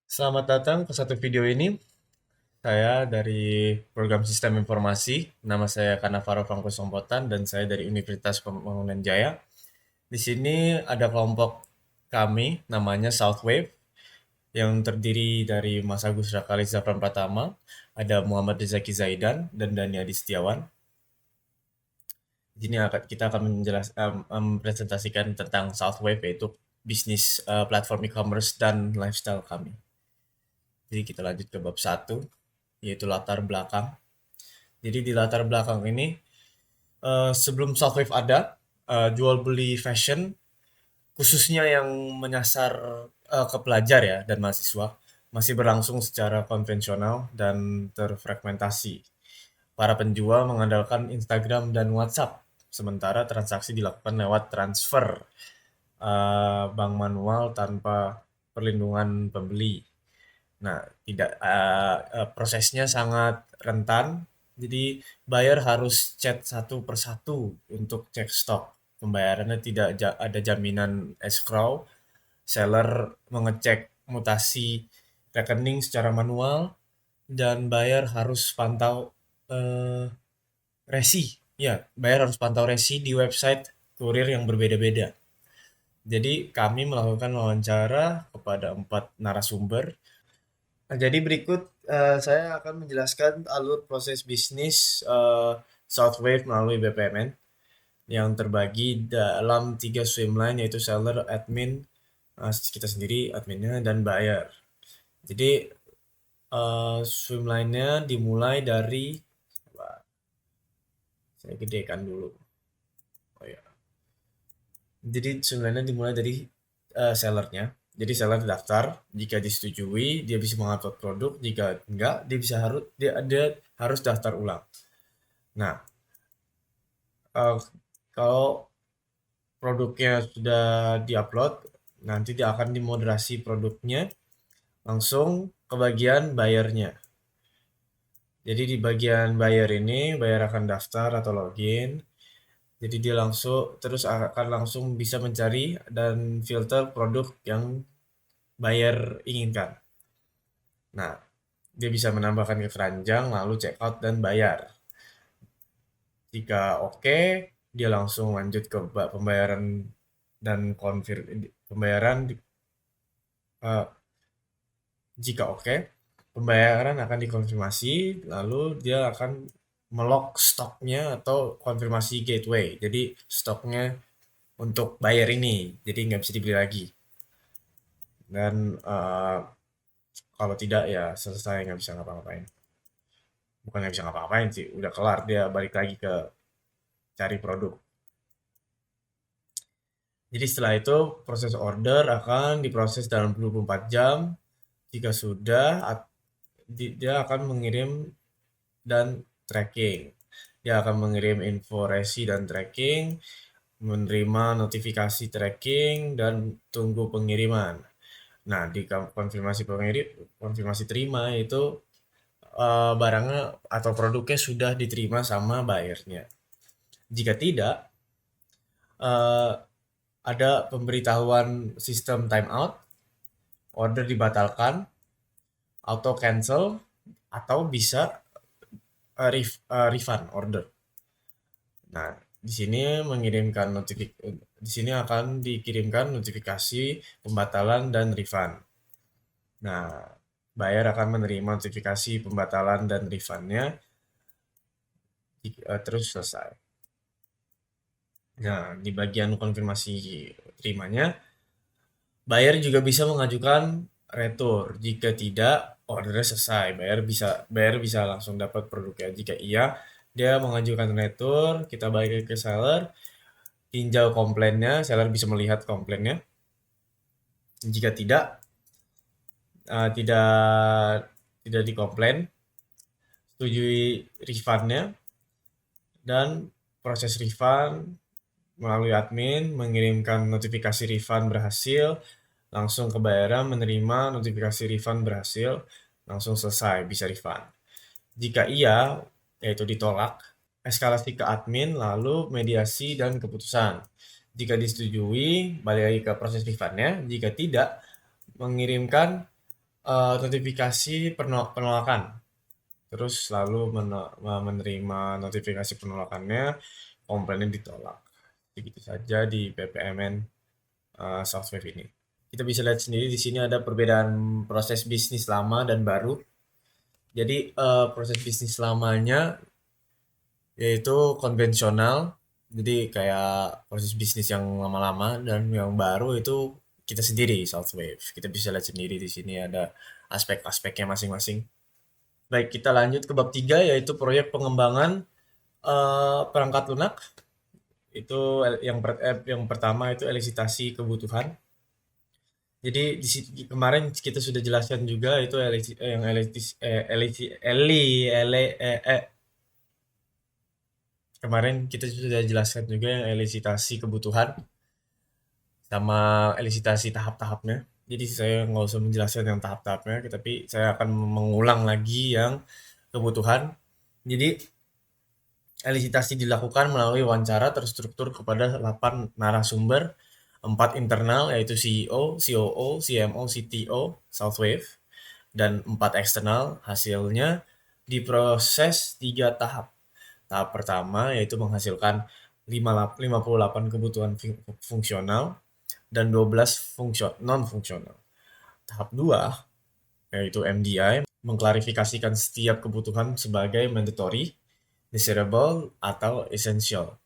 Selamat datang ke satu video ini. Saya dari Program Sistem Informasi. Nama saya Kanavaro Franco Sompotan dan saya dari Universitas Pembangunan Jaya. Di sini ada kelompok kami namanya Southwave yang terdiri dari Mas Agus Rakali Zafran Pratama, ada Muhammad Rizaki Zaidan dan Dani Adi Setiawan. Di sini kita akan mempresentasikan tentang Southwave yaitu bisnis platform e-commerce dan lifestyle kami. Jadi kita lanjut ke bab satu, yaitu latar belakang. Jadi di latar belakang ini, sebelum Southwave ada, jual beli fashion khususnya yang menyasar ke pelajar ya dan mahasiswa masih berlangsung secara konvensional dan terfragmentasi. Para penjual mengandalkan Instagram dan WhatsApp, sementara transaksi dilakukan lewat transfer bank manual tanpa perlindungan pembeli. Nah, tidak prosesnya sangat rentan. Jadi buyer harus chat satu persatu untuk cek stok. Pembayarannya tidak ada jaminan escrow. Seller mengecek mutasi rekening secara manual dan buyer harus pantau eh, resi. Ya, buyer harus pantau resi di website kurir yang berbeda-beda. Jadi kami melakukan wawancara kepada 4 narasumber. Nah, jadi berikut saya akan menjelaskan alur proses bisnis Southwave melalui BPMN yang terbagi dalam 3 streamline yaitu seller, admin, kita sendiri adminnya dan buyer. Jadi streamline-nya dimulai dari, coba saya gedekan dulu. Oh ya. Jadi streamline-nya dimulai dari sellernya. Jadi seller daftar, jika disetujui dia bisa mengupload produk, jika enggak dia harus daftar ulang. Nah, eh, kalau produknya sudah diupload, nanti dia akan dimoderasi produknya langsung ke bagian bayarnya. Jadi di bagian bayar ini, bayar akan daftar atau login. Jadi dia akan langsung bisa mencari dan filter produk yang bayar inginkan. Nah, dia bisa menambahkan ke keranjang, lalu checkout dan bayar. Jika oke, dia langsung lanjut ke pembayaran dan pembayaran. eh, Jika oke, pembayaran akan dikonfirmasi, lalu dia akan melock stoknya atau konfirmasi gateway. Jadi stoknya untuk bayar ini, jadi nggak bisa dibeli lagi. Dan kalau tidak ya selesai, nggak bisa ngapa-ngapain. Bukan nggak bisa ngapa-ngapain sih, udah kelar dia balik lagi ke cari produk. Jadi setelah itu proses order akan diproses dalam 24 jam. Jika sudah, dia akan mengirim dan tracking. Dia akan mengirim info resi dan tracking, menerima notifikasi tracking, dan tunggu pengiriman. Nah, di konfirmasi terima itu barangnya atau produknya sudah diterima sama buyernya. Jika tidak, eh, ada pemberitahuan sistem timeout, order dibatalkan, auto cancel, atau bisa refund order. Nah, di sini akan dikirimkan notifikasi pembatalan dan refund. Nah, buyer akan menerima notifikasi pembatalan dan refundnya terus selesai. Nah, di bagian konfirmasi terimanya, buyer juga bisa mengajukan retur. Jika tidak, ordernya selesai. Buyer bisa langsung dapat produknya. Jika iya, dia mengajukan retur, kita balik ke seller, tinjau komplainnya, seller bisa melihat komplainnya. Jika tidak tidak dikomplain, setujui refundnya dan proses refund melalui admin mengirimkan notifikasi refund berhasil, langsung ke bayaran menerima notifikasi refund berhasil, langsung selesai bisa refund. Jika iya, yaitu ditolak, eskalasi ke admin, lalu mediasi dan keputusan. Jika disetujui, balik lagi ke proses refundnya. Jika tidak, mengirimkan notifikasi penolakan. Terus lalu menerima notifikasi penolakannya, komplainnya ditolak. Begitu saja di PPMN Southwave ini. Kita bisa lihat sendiri di sini ada perbedaan proses bisnis lama dan baru. Jadi proses bisnis lamanya yaitu konvensional. Jadi kayak proses bisnis yang lama-lama, dan yang baru itu kita sendiri Southwave. Kita bisa lihat sendiri di sini ada aspek-aspeknya masing-masing. Baik, kita lanjut ke bab 3 yaitu proyek pengembangan perangkat lunak. Itu yang pertama itu elisitasi kebutuhan. Jadi kemarin kita sudah jelaskan juga itu yang kemarin kita sudah jelaskan juga yang elisitasi kebutuhan sama elisitasi tahap-tahapnya. Jadi saya nggak usah menjelaskan yang tahap-tahapnya, tapi saya akan mengulang lagi yang kebutuhan. Jadi elisitasi dilakukan melalui wawancara terstruktur kepada 8 narasumber, 4 internal yaitu CEO, COO, CMO, CTO, Southwave, dan 4 eksternal. Hasilnya diproses 3 tahap. Tahap pertama yaitu menghasilkan 58 kebutuhan fungsional dan 12 non-fungsional. Tahap 2 yaitu MDI, mengklarifikasikan setiap kebutuhan sebagai mandatory, desirable, atau essential.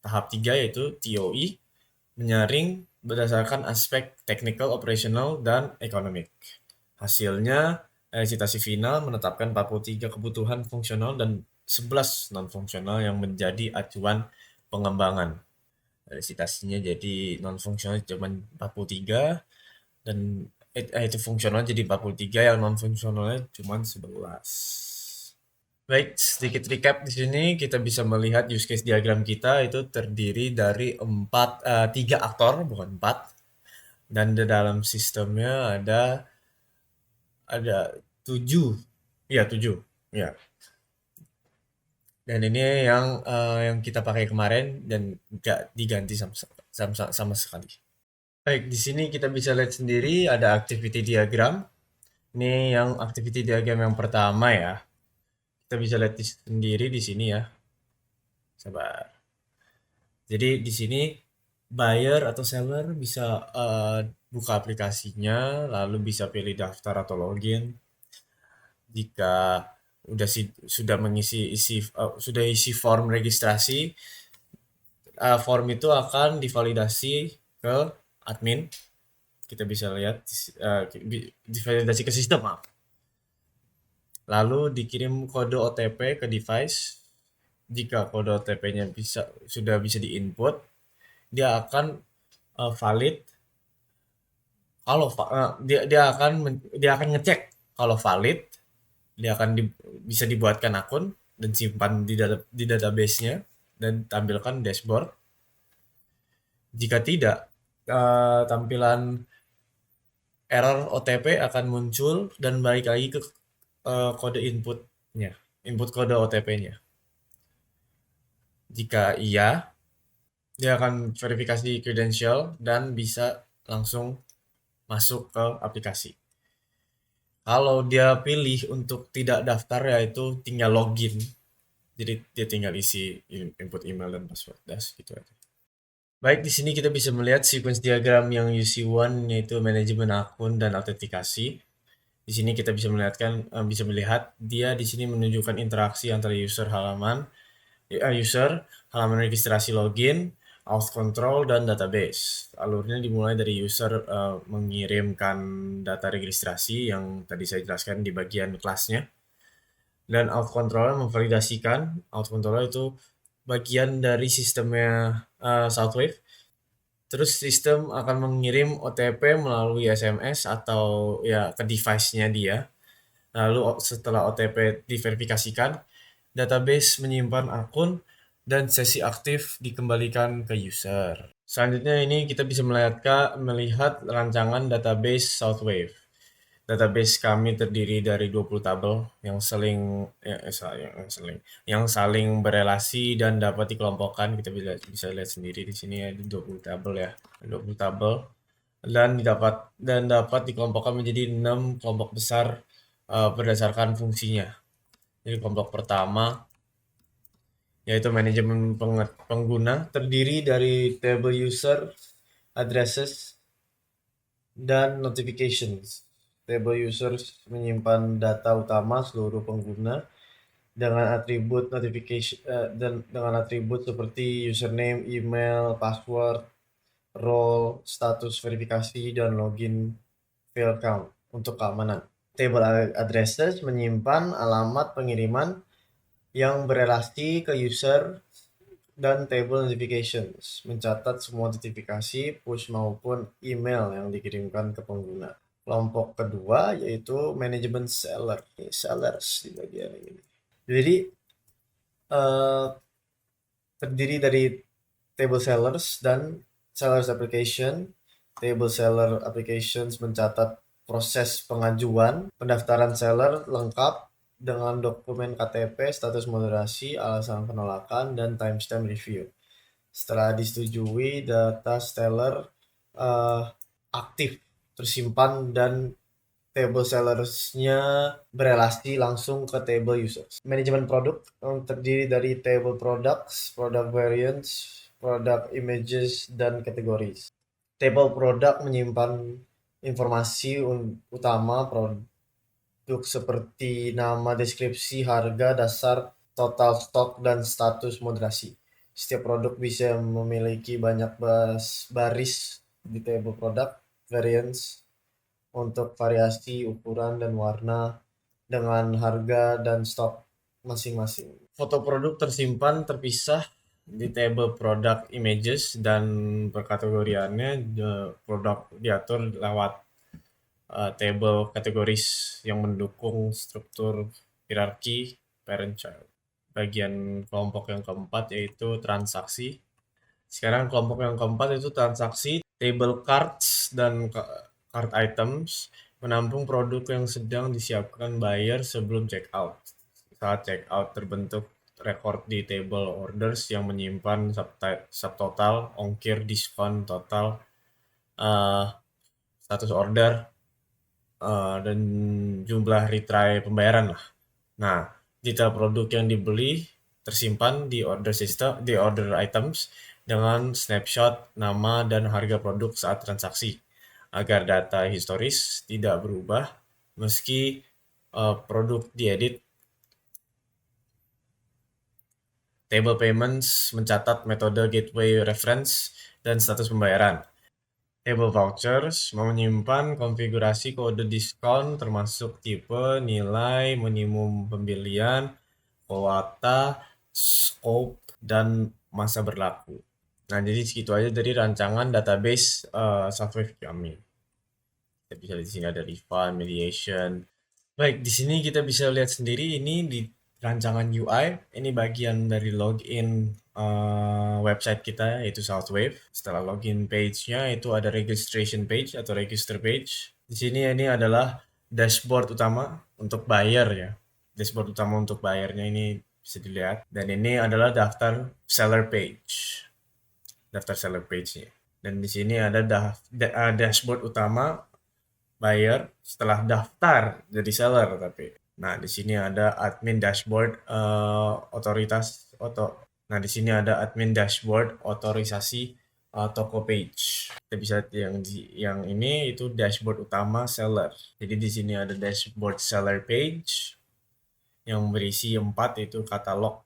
Tahap 3 yaitu TOE, menyaring berdasarkan aspek technical, operational, dan economic. Hasilnya, elisitasi final menetapkan 43 kebutuhan fungsional dan 11 non-fungsional yang menjadi acuan pengembangan. Elisitasinya jadi non-fungsional cuma 43, dan itu fungsional jadi 43, yang non-fungsionalnya cuma 11. Baik, sedikit recap di sini kita bisa melihat use case diagram kita itu terdiri dari 3 aktor, bukan 4. Dan di dalam sistemnya ada 7. Ya, 7. Ya. Dan ini yang kita pakai kemarin dan nggak diganti sama sekali. Baik, di sini kita bisa lihat sendiri ada activity diagram. Ini yang activity diagram yang pertama ya. Kita bisa lihat sendiri di sini ya. Sabar. Jadi di sini buyer atau seller bisa buka aplikasinya, lalu bisa pilih daftar atau login. Jika sudah sudah isi form registrasi, form itu akan divalidasi ke admin. Kita bisa lihat divalidasi ke sistem, maaf. Lalu dikirim kode OTP ke device. Jika kode OTP-nya sudah bisa diinput, dia akan valid. Kalau dia akan ngecek kalau valid, dia akan bisa dibuatkan akun dan simpan di database-nya dan tampilkan dashboard. Jika tidak, tampilan error OTP akan muncul dan balik lagi ke kode input kode OTP-nya. Jika iya, dia akan verifikasi credential dan bisa langsung masuk ke aplikasi. Kalau dia pilih untuk tidak daftar, yaitu tinggal login. Jadi dia tinggal isi input email dan password, gitu aja. Baik, di sini kita bisa melihat sequence diagram yang UC1 yaitu manajemen akun dan autentikasi. Di sini kita bisa melihat dia di sini menunjukkan interaksi antara halaman registrasi login, auth control, dan database. Alurnya dimulai dari user mengirimkan data registrasi yang tadi saya jelaskan di bagian kelasnya. Dan auth controller memvalidasikan. Auth controller itu bagian dari sistemnya Southwave. Terus sistem akan mengirim OTP melalui SMS atau ya ke device-nya dia. Lalu setelah OTP diverifikasikan, database menyimpan akun dan sesi aktif dikembalikan ke user. Selanjutnya ini kita bisa melihat rancangan database Southwave. Database kami terdiri dari 20 tabel yang saling berelasi dan dapat dikelompokkan. Kita bisa lihat sendiri di sini ada 20 tabel ya. 20 tabel dan dapat dikelompokkan menjadi 6 kelompok besar berdasarkan fungsinya. Jadi kelompok pertama yaitu manajemen pengguna, terdiri dari table user, addresses, dan notifications. Table users menyimpan data utama seluruh pengguna dengan atribut notification dan dengan atribut seperti username, email, password, role, status verifikasi, dan login field count untuk keamanan. Table addresses menyimpan alamat pengiriman yang berelasi ke user, dan table notifications mencatat semua notifikasi push maupun email yang dikirimkan ke pengguna. Kelompok kedua yaitu manajemen sellers di bagian ini. Jadi eh, terdiri dari table sellers dan sellers application. Table seller applications mencatat proses pengajuan pendaftaran seller lengkap dengan dokumen KTP, status moderasi, alasan penolakan, dan timestamp review. Setelah disetujui, data seller aktif tersimpan dan table sellersnya berelasi langsung ke table users. Manajemen produk terdiri dari table products, product variants, product images, dan categories. Table produk menyimpan informasi utama produk seperti nama, deskripsi, harga dasar, total stok, dan status moderasi. Setiap produk bisa memiliki banyak baris di table product variants untuk variasi ukuran dan warna dengan harga dan stok masing-masing. Foto produk tersimpan terpisah di table product images dan perkategoriannya produk diatur lewat table kategoris yang mendukung struktur hierarki parent child. Bagian kelompok yang keempat yaitu transaksi. Sekarang kelompok yang keempat itu transaksi. Table cards dan card items menampung produk yang sedang disiapkan buyer sebelum checkout. Saat checkout terbentuk record di table orders yang menyimpan subtotal, ongkir, diskon, total, status order, dan jumlah retry pembayaran lah. Nah, detail produk yang dibeli tersimpan di order system, di order items dengan snapshot nama dan harga produk saat transaksi agar data historis tidak berubah meski produk diedit. Table payments mencatat metode gateway reference dan status pembayaran. Table vouchers menyimpan konfigurasi kode diskon termasuk tipe, nilai, minimum pembelian, kuota, scope, dan masa berlaku. Nah, jadi segitu aja dari rancangan database software kami. Kita bisa di sini ada refund, mediation. Baik, di sini kita bisa lihat sendiri ini di rancangan UI. Ini bagian dari login website kita yaitu Southwave. Setelah login page-nya itu ada registration page atau register page. Di sini ini adalah dashboard utama untuk buyer ya. Dashboard utama untuk bayarnya ini bisa dilihat. Dan ini adalah daftar seller page. Daftar seller page-nya. Dan di sini ada dashboard utama buyer setelah daftar jadi seller tapi. Nah, di sini ada admin dashboard otoritas Nah, di sini ada admin dashboard otorisasi toko page. Kita bisa lihat yang ini itu dashboard utama seller. Jadi di sini ada dashboard seller page yang berisi 4 yaitu katalog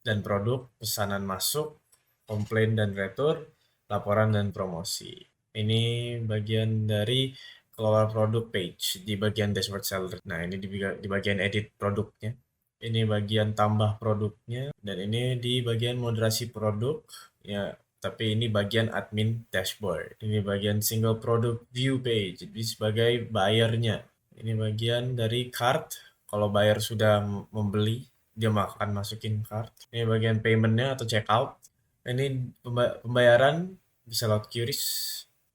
dan produk, pesanan masuk, komplain dan retur, laporan dan promosi. Ini bagian dari kelola produk page di bagian dashboard seller. Nah, ini di bagian edit produknya. Ini bagian tambah produknya dan ini di bagian moderasi produk ya, tapi ini bagian admin dashboard. Ini bagian single product view page jadi sebagai buyernya. Ini bagian dari cart kalau buyer sudah membeli dia akan masukin cart. Ini bagian paymentnya atau checkout. Ini pembayaran bisa lewat QRIS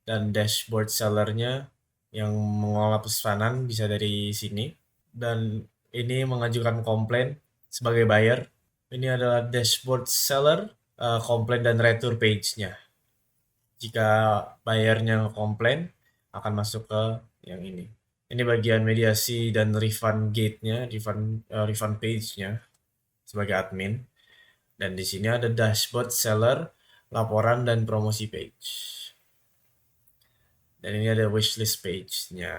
dan dashboard sellernya yang mengolah pesanan bisa dari sini. Dan ini mengajukan komplain sebagai buyer. Ini adalah dashboard seller, komplain dan retur page-nya. Jika bayarnya komplain, akan masuk ke yang ini. Ini bagian mediasi dan refund gate-nya, refund page-nya sebagai admin. Dan di sini ada dashboard seller, laporan dan promosi page. Dan ini ada wishlist page-nya.